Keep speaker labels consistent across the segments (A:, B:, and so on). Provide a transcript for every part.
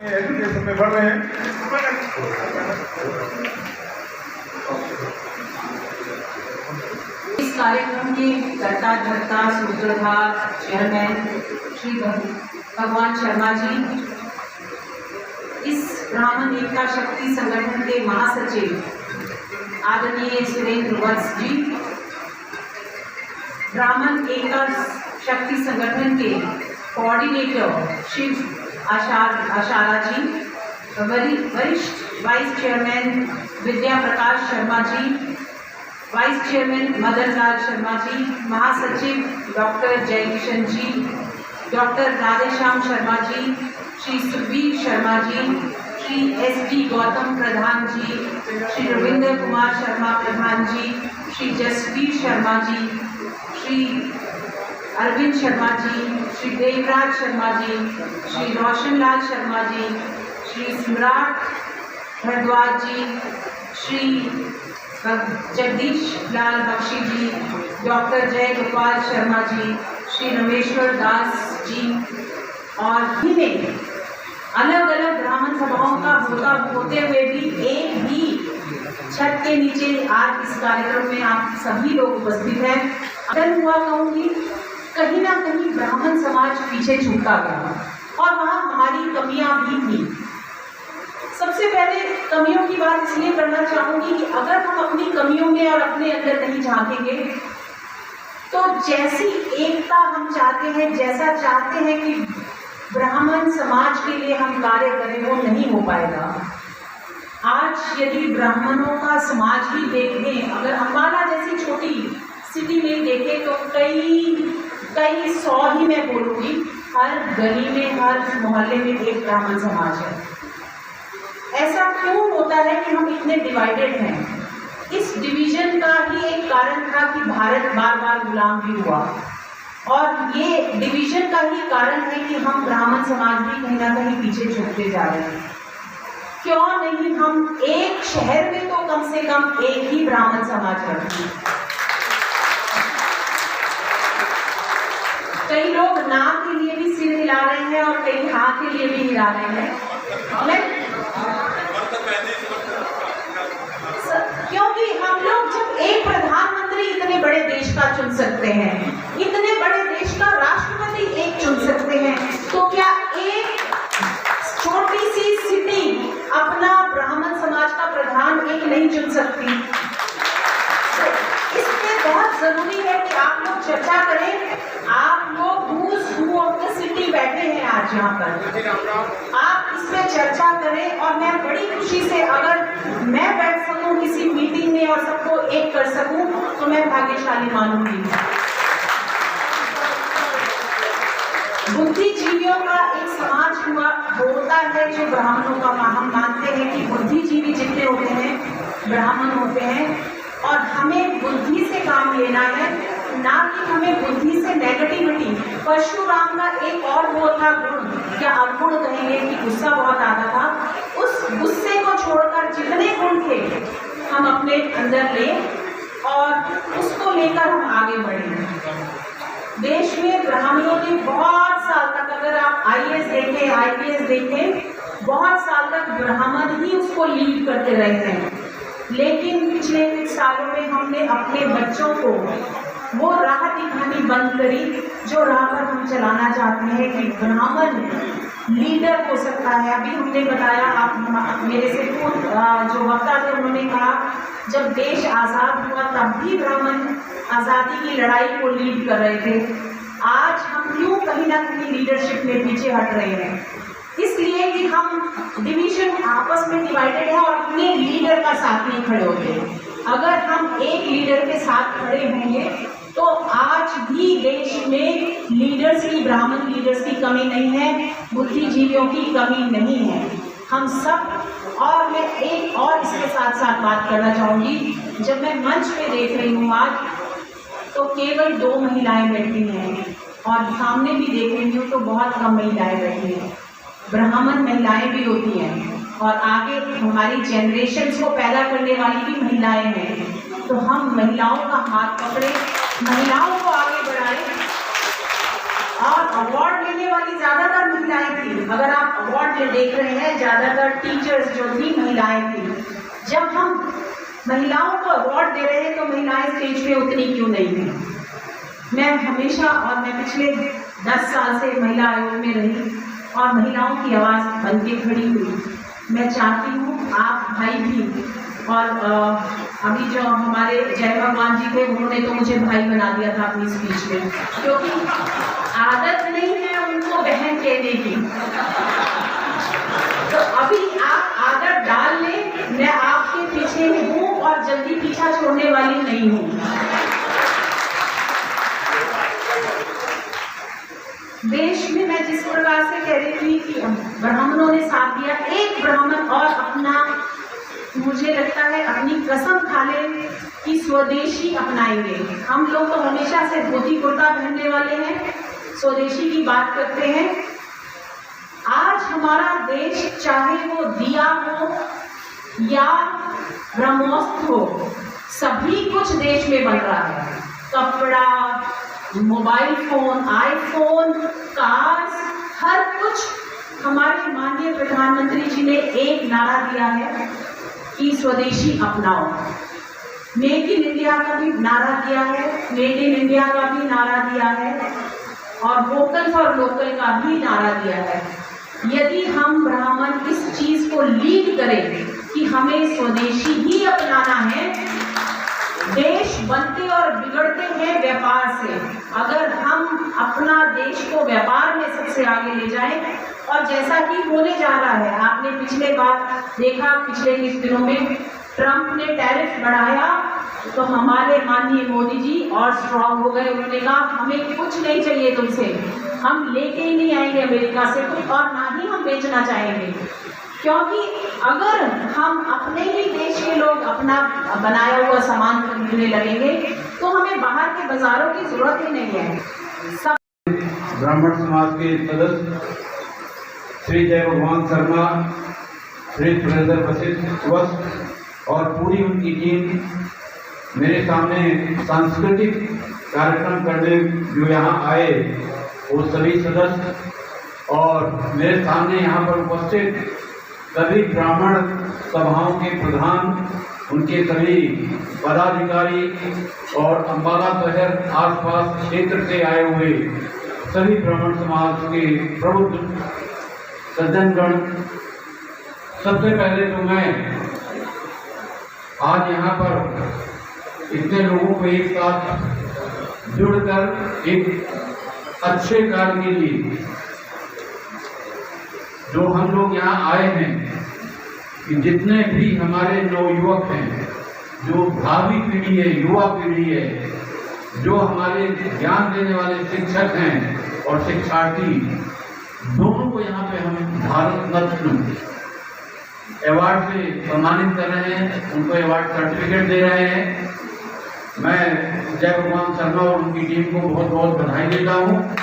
A: Education में बढ़ रहे हैं।
B: इस कार्यक्रम के कर्ता धर्ता सूत्रधार चेयरमैन श्री भगवान शर्मा जी, इस ब्राह्मण एकता शक्ति संगठन के महासचिव आदरणीय सुरेंद्र वत्स जी, ब्राह्मण एकता शक्ति संगठन के कोऑर्डिनेटर शिव आशारा जी, वरिष्ठ वाइस चेयरमैन विद्या प्रकाश शर्मा जी, वाइस चेयरमैन मदन लाल शर्मा जी, महासचिव डॉक्टर जयकिशन जी, डॉक्टर राधेश्याम शर्मा जी, श्री सुखबीर शर्मा जी, श्री SD गौतम प्रधान जी, श्री रविंद्र कुमार शर्मा प्रधान जी, श्री जसवीर शर्मा जी, श्री अरविंद शर्मा जी, श्री देवराज शर्मा जी, श्री रोशनलाल शर्मा जी, श्री सम्राट भारद्वाज जी, श्री जगदीश लाल बख्शी जी, डॉक्टर जय गोपाल शर्मा जी, श्री रमेश्वर दास जी, और इन्हें अलग अलग ब्राह्मण सभाओं का होते हुए भी एक ही छत के नीचे आज इस कार्यक्रम में आप सभी लोग उपस्थित हैं। अगर हुआ कहूँगी, कहीं ना कहीं ब्राह्मण समाज पीछे छूटा गया और वहाँ हमारी कमियां भी थी। सबसे पहले कमियों की बात इसलिए करना चाहूंगी कि अगर हम अपनी कमियों में और अपने अंदर नहीं झांकेंगे तो जैसी एकता हम चाहते हैं, जैसा चाहते हैं कि ब्राह्मण समाज के लिए हम कार्य करें, वो नहीं हो पाएगा। आज यदि ब्राह्मणों का समाज ही देखें, अगर अम्बाला जैसी छोटी सिटी में देखें तो कई 100 ही मैं बोलूँगी, हर गली में, हर मोहल्ले में एक ब्राह्मण समाज है। ऐसा क्यों होता है कि हम इतने डिवाइडेड हैं? इस डिवीजन का ही एक कारण था कि भारत बार बार गुलाम भी हुआ, और ये डिवीजन का ही कारण है कि हम ब्राह्मण समाज भी कहीं ना कहीं पीछे छूटते जा रहे हैं। क्यों नहीं हम एक शहर में तो कम से कम एक ही ब्राह्मण समाज रखें? कई लोग ना के लिए भी सिर हिला रहे हैं और कई हाँ के लिए भी हिला रहे हैं। क्योंकि हम लोग जब एक प्रधानमंत्री इतने बड़े देश का चुन सकते हैं, इतने बड़े देश का राष्ट्रपति एक चुन सकते हैं, तो क्या एक छोटी सी सिटी अपना ब्राह्मण समाज का प्रधान एक नहीं चुन सकती? इसलिए बहुत जरूरी है कि आप लोग चर्चा करें। आप लोग हू ऑफ द सिटी बैठे हैं आज यहाँ पर, आप इसमें चर्चा करें। और मैं बड़ी खुशी से, अगर मैं बैठ सकूं किसी मीटिंग में और सबको एक कर सकूं तो मैं भाग्यशाली मानूंगी। बुद्धिजीवियों का एक समाज होता है जो ब्राह्मणों का, हम मानते हैं कि बुद्धिजीवी जितने होते हैं ब्राह्मण होते हैं, और हमें बुद्धि से काम लेना है, ना कि हमें बुद्धि से नेगेटिविटी। परशुराम का एक और वो था गुण, क्या अवगुण कहेंगे कि गुस्सा बहुत आता था, उस गुस्से को छोड़कर जितने गुण थे हम अपने अंदर लें और उसको लेकर हम आगे बढ़ें। देश में ब्राह्मणों ने बहुत साल तक, अगर आप IAS देखें, IPS देखें, बहुत साल तक ब्राह्मण ही उसको लीड करते रहे हैं। लेकिन पिछले कुछ सालों में हमने अपने बच्चों को वो राह दिखानी बंद करी जो राह पर हम चलाना चाहते हैं कि ब्राह्मण लीडर हो सकता है। अभी हमने बताया, आप मेरे से खुद जो वक्ता थे उन्होंने कहा जब देश आज़ाद हुआ तब भी ब्राह्मण आज़ादी की लड़ाई को लीड कर रहे थे। आज हम क्यों कहीं ना कहीं लीडरशिप में पीछे हट रहे हैं? इसलिए कि हम डिवीजन आपस में डिवाइडेड है और अपने लीडर का साथ नहीं खड़े होते। अगर हम एक लीडर के साथ खड़े होंगे तो आज भी देश में लीडर्स की, ब्राह्मण लीडर्स की कमी नहीं है, बुद्धिजीवियों की कमी नहीं है, हम सब। और मैं एक और इसके साथ साथ बात करना चाहूँगी, जब मैं मंच पे देख रही हूँ आज तो केवल 2 महिलाएं बैठी हैं और सामने भी देख रही हूँ तो बहुत कम महिलाएं बैठी हैं। ब्राह्मण महिलाएं भी होती हैं और आगे हमारी जनरेशन को पैदा करने वाली भी महिलाएं हैं, तो हम महिलाओं का हाथ पकड़े, महिलाओं को आगे बढ़ाएं और अवार्ड लेने वाली ज्यादातर महिलाएं थी। अगर आप अवार्ड देख रहे हैं, ज्यादातर टीचर्स जो थी महिलाएं थी। जब हम महिलाओं को अवार्ड दे रहे हैं तो महिलाएं स्टेज पे उतनी क्यों नहीं थी? मैं हमेशा, और मैं पिछले 10 साल से महिला आयोग में रही और महिलाओं की आवाज़ बन के खड़ी हुई। मैं चाहती हूँ आप भाई भी, और अभी जो हमारे जय भगवान जी थे उन्होंने तो मुझे भाई बना दिया था अपनी स्पीच में, क्योंकि आदत नहीं है उनको बहन कहने की। तो अभी आप आदत डाल लें, मैं आपके पीछे हूँ और जल्दी पीछा छोड़ने वाली नहीं हूँ। देश में मैं जिस प्रकार से कह रही थी कि ब्राह्मणों ने साथ दिया, एक ब्राह्मण और अपना, मुझे लगता है अपनी कसम खा ले कि स्वदेशी अपनाएंगे। हम लोग तो हमेशा से धोती कुर्ता पहनने वाले हैं, स्वदेशी की बात करते हैं। आज हमारा देश, चाहे वो दिया हो या ब्रह्मोस्त्र हो, सभी कुछ देश में बन रहा है। कपड़ा, मोबाइल फोन, आईफोन, कार्स, हर कुछ। हमारे माननीय प्रधानमंत्री जी ने एक नारा दिया है कि स्वदेशी अपनाओ। मेक इन इंडिया का भी नारा दिया है, मेड इन इंडिया का भी नारा दिया है, और वोकल फॉर लोकल का भी नारा दिया है। यदि हम ब्राह्मण इस चीज को लीड करें कि हमें स्वदेशी ही अपनाना है, देश बनते और बिगड़ते हैं व्यापार से। अगर हम अपना देश को व्यापार में सबसे आगे ले जाएं, और जैसा कि होने जा रहा है, आपने पिछले बार देखा, पिछले कुछ दिनों में ट्रंप ने टैरिफ बढ़ाया तो हमारे माननीय मोदी जी और स्ट्रांग हो गए। उन्होंने कहा हमें कुछ नहीं चाहिए तुमसे, हम लेके ही नहीं आएंगे अमेरिका से कुछ, और ना ही हम बेचना चाहेंगे। क्योंकि अगर हम अपने ही देश के लोग अपना बनाया हुआ सामान खरीदने लगेंगे तो हमें बाहर के बाजारों की जरूरत ही नहीं है। सब
A: ब्राह्मण समाज के सदस्य श्री जय भगवान शर्मा, श्री सुरेंद्र वशिष्ठ और पूरी उनकी टीम मेरे सामने सांस्कृतिक कार्यक्रम करने जो यहाँ आए, वो सभी सदस्य और मेरे सामने यहाँ पर उपस्थित सभी ब्राह्मण सभाओं के प्रधान, उनके सभी पदाधिकारी और अम्बाला शहर आसपास क्षेत्र से आए हुए सभी ब्राह्मण समाज के प्रबुद्ध सज्जनगण, सबसे पहले तो मैं आज यहाँ पर इतने लोगों को एक साथ जुड़कर एक अच्छे कार्य के लिए जो हम लोग यहाँ आए हैं, कि जितने भी हमारे नवयुवक हैं, जो भावी पीढ़ी है, युवा पीढ़ी है, जो हमारे ज्ञान देने वाले शिक्षक हैं और शिक्षार्थी, दोनों को यहाँ पे हम भारत रत्न अवार्ड से सम्मानित कर रहे हैं, उनको अवार्ड सर्टिफिकेट दे रहे हैं। मैं जय भगवान शर्मा और उनकी टीम को बहुत बहुत बधाई देता हूँ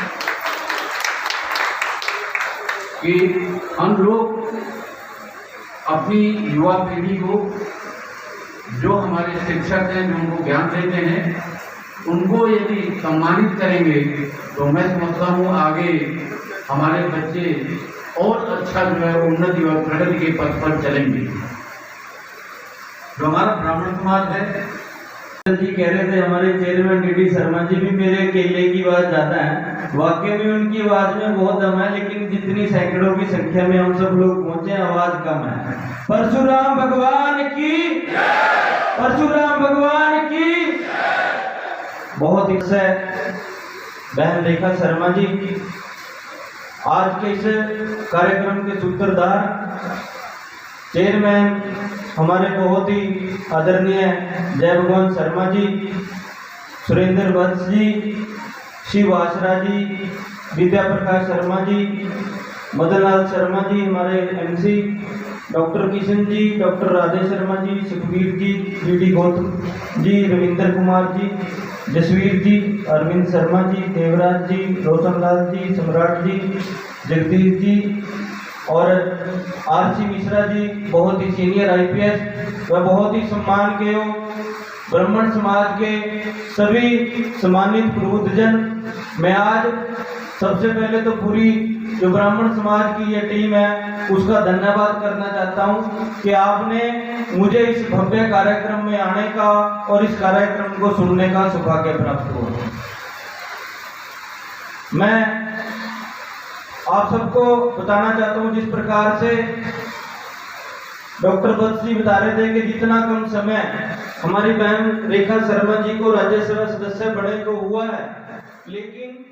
A: कि हम लोग अपनी युवा पीढ़ी को, जो हमारे शिक्षक हैं, जो उनको ज्ञान देते हैं, उनको यदि सम्मानित करेंगे तो मैं समझता हूँ आगे हमारे बच्चे और अच्छा जो है उन्नति और प्रगति के पथ पर चलेंगे। जो हमारा ब्राह्मण समाज है,
C: जी कह रहे थे हमारे चेयरमैन डी शर्मा जी भी मेरे केले की बात ज्यादा है, वाकई में उनकी आवाज में बहुत दम है, लेकिन जितनी सैकड़ों की संख्या में हम सब लोग पहुंचे आवाज कम है। परशुराम भगवान की, परशुराम भगवान की। बहुत ही से बहन रेखा शर्मा जी आज के इस कार्यक्रम के सूत्रधार, चेयरमैन हमारे बहुत ही आदरणीय जय भगवान शर्मा जी, सुरेंद्र वत्स जी, शिव आशरा जी, विद्या प्रकाश शर्मा जी, मदनलाल शर्मा जी, हमारे MC doctor Kishan ji, doctor Radhe Sharma ji, Sukhbir ji, BD Gautam ji, Ravindra Kumar ji, Jasvir जी, अरविंद शर्मा जी, देवराज जी, रोशनलाल जी, सम्राट जी, जगदीश जी और आरसी मिश्रा जी, बहुत ही सीनियर आईपीएस व बहुत ही सम्मान के ब्राह्मण समाज के सभी सम्मानित प्रबुद्धजन। मैं आज सबसे पहले तो पूरी जो ब्राह्मण समाज की ये टीम है उसका धन्यवाद करना चाहता हूँ कि आपने मुझे इस भव्य कार्यक्रम में आने का और इस कार्यक्रम को सुनने का सौभाग्य प्राप्त हुआ। मैं आप सबको बताना चाहता हूँ जिस प्रकार से डॉक्टर वत्स जी बता रहे थे कि जितना कम समय हमारी बहन रेखा शर्मा जी को राज्यसभा सदस्य बने को हुआ है, लेकिन